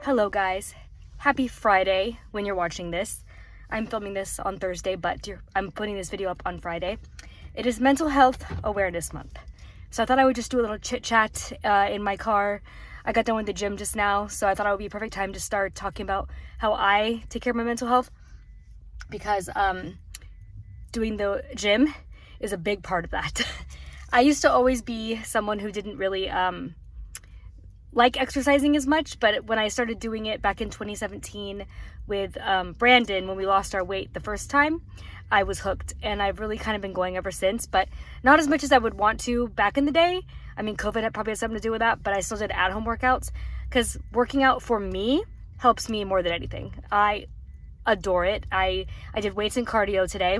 Hello guys, happy Friday when you're watching this. I'm filming this on Thursday, but I'm putting this video up on Friday. It is Mental Health Awareness Month. So I thought I would just do a little chit chat in my car. I got done with the gym just now, so I thought it would be a perfect time to start talking about how I take care of my mental health, because doing the gym is a big part of that. I used to always be someone who didn't really like exercising as much, but when I started doing it back in 2017 with Brandon, when we lost our weight the first time, I was hooked, and I've really kind of been going ever since, but not as much as I would want to back in the day. I mean, COVID had probably had something to do with that, but I still did at-home workouts because working out for me helps me more than anything. I adore it. I did weights and cardio today.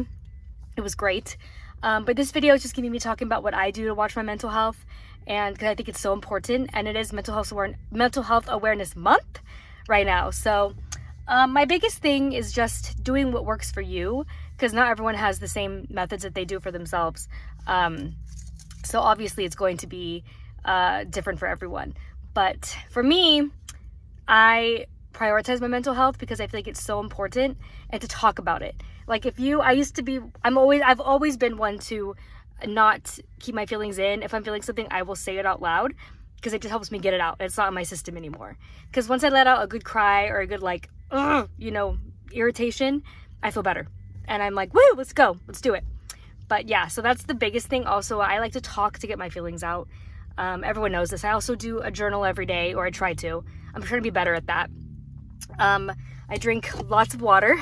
It was great. But this video is just gonna be me talking about what I do to watch my mental health, and because I think it's so important, and it is Mental Health Awareness Month right now. So my biggest thing is just doing what works for you, because not everyone has the same methods that they do for themselves. So obviously it's going to be different for everyone. But for me, I prioritize my mental health because I feel like it's so important, and to talk about it. Like I've always been one to not keep my feelings in. If I'm feeling something, I will say it out loud because it just helps me get it out. It's not in my system anymore. Because once I let out a good cry or a good irritation, I feel better. And I'm like, woo, let's go, let's do it. But yeah, so that's the biggest thing. Also, I like to talk to get my feelings out. Everyone knows this. I also do a journal every day, or I try to. I'm trying to be better at that. I drink lots of water.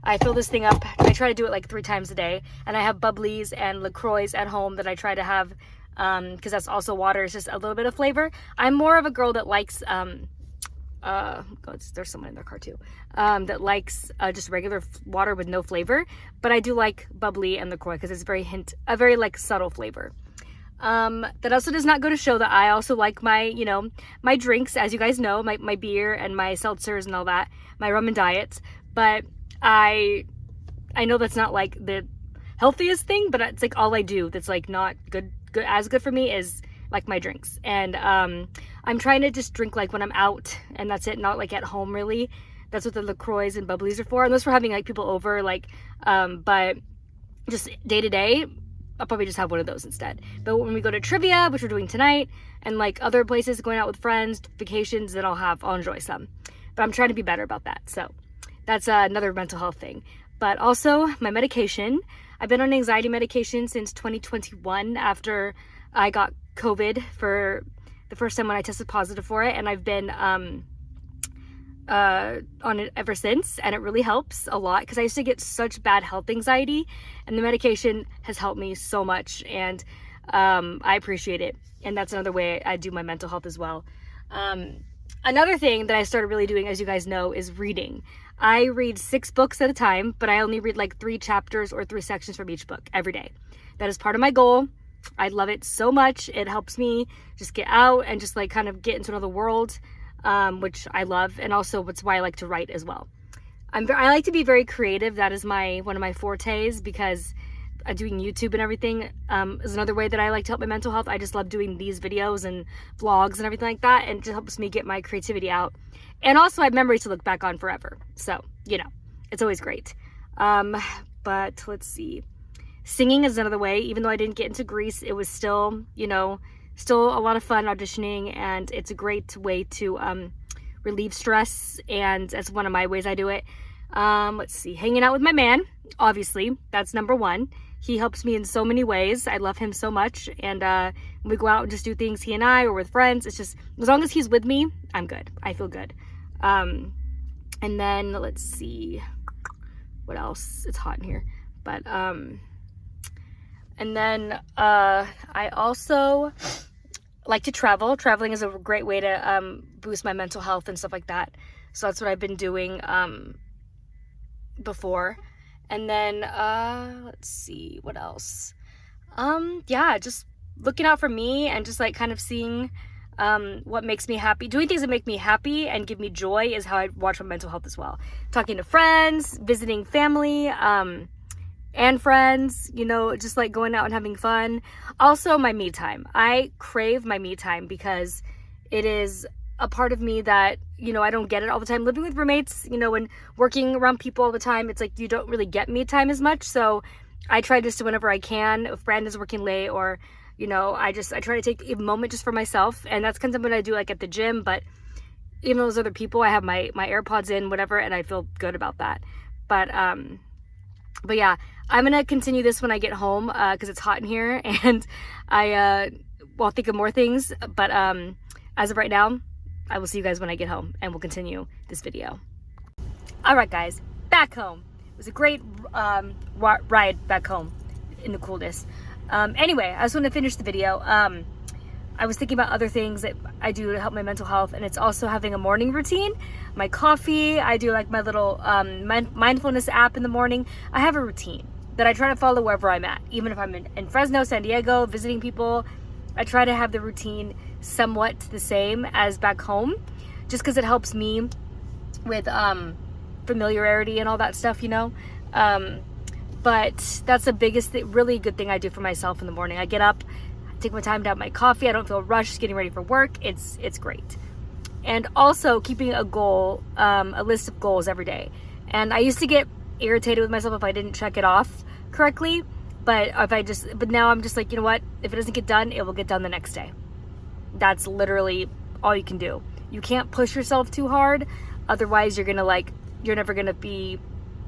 I fill this thing up. I try to do it like 3 times a day. And I have bubblies and LaCroix at home that I try to have, because that's also water. It's just a little bit of flavor. I'm more of a girl that likes, there's someone in their car too, that likes just regular water with no flavor. But I do like bubbly and LaCroix because it's a very like subtle flavor. That also does not go to show that I also like my, my drinks, as you guys know, my beer and my seltzers and all that, my rum and diets. But I know that's not like the healthiest thing, but it's like all I do that's like not good for me is like my drinks. And I'm trying to just drink like when I'm out, and that's it, not like at home really. That's what the LaCroix and bubblies are for, unless we're having like people over, like but just day to day, I'll probably just have one of those instead. But when we go to trivia, which we're doing tonight, and like other places, going out with friends, vacations, then I'll enjoy some. But I'm trying to be better about that. So that's another mental health thing. But also my medication. I've been on anxiety medication since 2021 after I got COVID for the first time when I tested positive for it. And I've been on it ever since, and it really helps a lot because I used to get such bad health anxiety, and the medication has helped me so much, and I appreciate it. And that's another way I do my mental health as well. Another thing that I started really doing, as you guys know, is reading. I read 6 books at a time, but I only read like 3 chapters or 3 sections from each book every day. That is part of my goal. I love it so much. It helps me just get out and just like kind of get into another world, which I love. And also that's why I like to write as well. I like to be very creative. That is one of my fortes, because doing YouTube and everything is another way that I like to help my mental health. I just love doing these videos and vlogs and everything like that, and it just helps me get my creativity out. And also I have memories to look back on forever. So, it's always great. But let's see. Singing is another way. Even though I didn't get into Grease, it was still, still a lot of fun auditioning, and it's a great way to relieve stress, and that's one of my ways I do it. Let's see. Hanging out with my man, obviously. That's number 1. He helps me in so many ways. I love him so much. And when we go out and just do things, he and I, or with friends, it's just, as long as he's with me, I'm good. I feel good. And then let's see what else. It's hot in here. But, and then I also like to travel. Traveling is a great way to boost my mental health and stuff like that. So that's what I've been doing before. And then let's see what else. Yeah, just looking out for me, and just like kind of seeing what makes me happy. Doing things that make me happy and give me joy is how I watch my mental health as well. Talking to friends, visiting family and friends, just like going out and having fun. Also my me time. I crave my me time because it is a part of me that, you know, I don't get it all the time. Living with roommates, you know, and working around people all the time, it's like you don't really get me time as much. So I try just to, whenever I can, if Brandon's working late, or, you know, I try to take a moment just for myself. And that's kind of what I do, like at the gym. But even those other people, I have my AirPods in, whatever, and I feel good about that. But yeah, I'm gonna continue this when I get home, because it's hot in here, and I'll think of more things. But as of right now, I will see you guys when I get home, and we'll continue this video. All right, guys, back home. It was a great ride back home in the coolness. Anyway, I just want to finish the video. I was thinking about other things that I do to help my mental health, and it's also having a morning routine. My coffee, I do like my little mindfulness app in the morning. I have a routine that I try to follow wherever I'm at. Even if I'm in Fresno, San Diego, visiting people, I try to have the routine somewhat the same as back home, just because it helps me with familiarity and all that stuff, you know. But that's the biggest really good thing I do for myself in the morning. I get up, take my time to have my coffee. I don't feel rushed getting ready for work. It's great. And also keeping a goal, a list of goals every day. And I used to get irritated with myself if I didn't check it off correctly, but now I'm just like, you know what? If it doesn't get done, it will get done the next day. That's literally all you can do. You can't push yourself too hard. Otherwise, you're never gonna be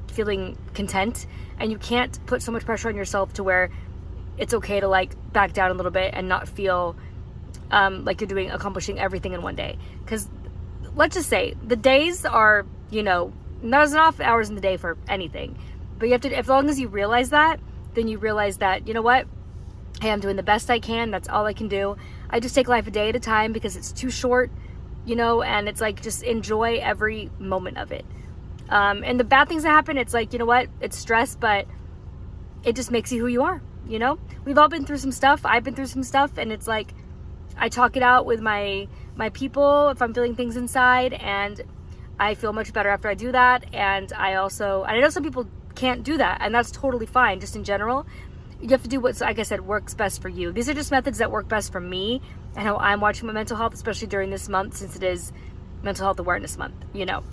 feeling content, and you can't put so much pressure on yourself to where it's okay to like back down a little bit and not feel like you're accomplishing everything in one day. Because let's just say the days are, you know, not enough hours in the day for anything, but you have to, as long as you realize that, then you realize that, you know what, hey, I'm doing the best I can. That's all I can do. I just take life a day at a time because it's too short, you know, and it's like, just enjoy every moment of it. And the bad things that happen, it's like, you know what, it's stress, but it just makes you who you are, you know. We've all been through some stuff. I've been through some stuff, and it's like, I talk it out with my people if I'm feeling things inside, and I feel much better after I do that. And I know some people can't do that, and that's totally fine. Just in general, you have to do what, like I said, works best for you. These are just methods that work best for me and how I'm watching my mental health, especially during this month, since it is Mental Health Awareness Month, you know.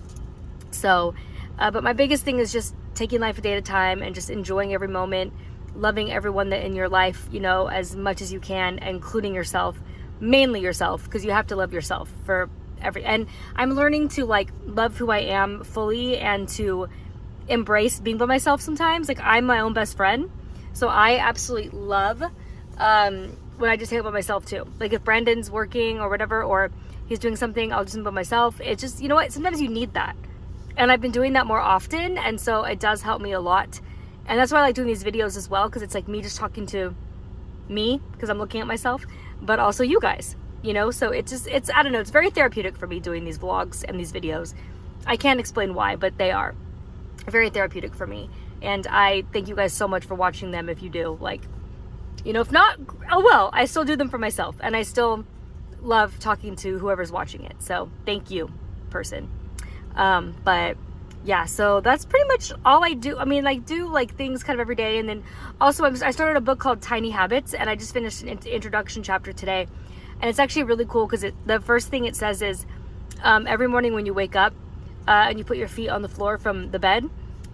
So, but my biggest thing is just taking life a day at a time and just enjoying every moment, loving everyone that in your life, you know, as much as you can, including yourself, mainly yourself, because you have to love yourself and I'm learning to like love who I am fully and to embrace being by myself sometimes. Like, I'm my own best friend, so I absolutely love when I just hang out by myself too. Like, if Brandon's working or whatever, or he's doing something, I'll just be by myself. It's just, you know what, sometimes you need that, and I've been doing that more often, and so it does help me a lot. And that's why I like doing these videos as well, because it's like me just talking to me, because I'm looking at myself, but also you guys, you know. So it's I don't know, it's very therapeutic for me doing these vlogs and these videos. I can't explain why, but they are very therapeutic for me, and I thank you guys so much for watching them. If you do, like, you know, if not, oh well, I still do them for myself, and I still love talking to whoever's watching it. So thank you, person. But yeah, so that's pretty much all I do. I mean, like, do like things kind of every day. And then also I started a book called Tiny Habits, and I just finished an introduction chapter today, and it's actually really cool because the first thing it says is every morning when you wake up and you put your feet on the floor from the bed,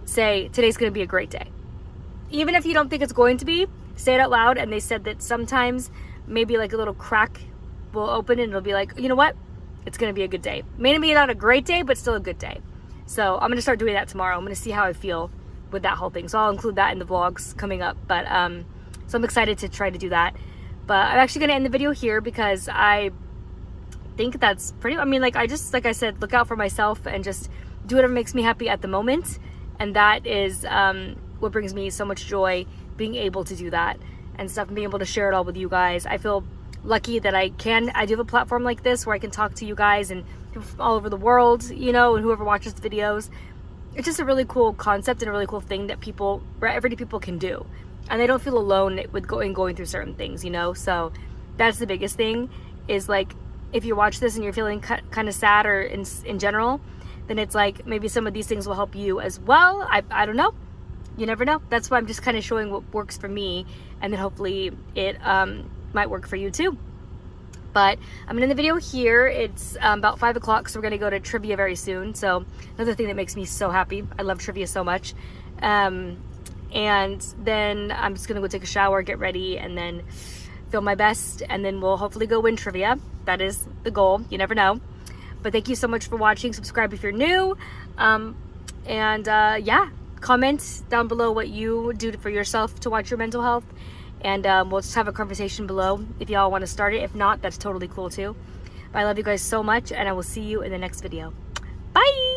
say, today's going to be a great day. Even if you don't think it's going to be, say it out loud. And they said that sometimes maybe like a little crack will open and it'll be like, you know what, it's going to be a good day. Maybe not a great day, but still a good day. So I'm going to start doing that tomorrow. I'm going to see how I feel with that whole thing. So I'll include that in the vlogs coming up. But so I'm excited to try to do that. But I'm actually going to end the video here because I think that's pretty, I mean, like, like I said, look out for myself and just do whatever makes me happy at the moment. And that is what brings me so much joy, being able to do that and stuff, and being able to share it all with you guys. I feel lucky that I do have a platform like this where I can talk to you guys and all over the world, you know, and whoever watches the videos. It's just a really cool concept and a really cool thing that everyday people can do, and they don't feel alone with going through certain things, you know. So that's the biggest thing, is like, if you watch this and you're feeling kind of sad or in general, then it's like maybe some of these things will help you as well. I don't know, you never know. That's why I'm just kind of showing what works for me, and then hopefully it might work for you too. But I'm gonna end the video here. It's about 5 o'clock, so we're gonna go to trivia very soon. So another thing that makes me so happy. I love trivia so much. And then I'm just gonna go take a shower, get ready, and then film my best, and then we'll hopefully go win trivia. That is the goal. You never know. But thank you so much for watching. Subscribe if you're new. Yeah, comment down below what you do for yourself to watch your mental health. And we'll just have a conversation below if y'all want to start it. If not, that's totally cool too. But I love you guys so much, and I will see you in the next video. Bye!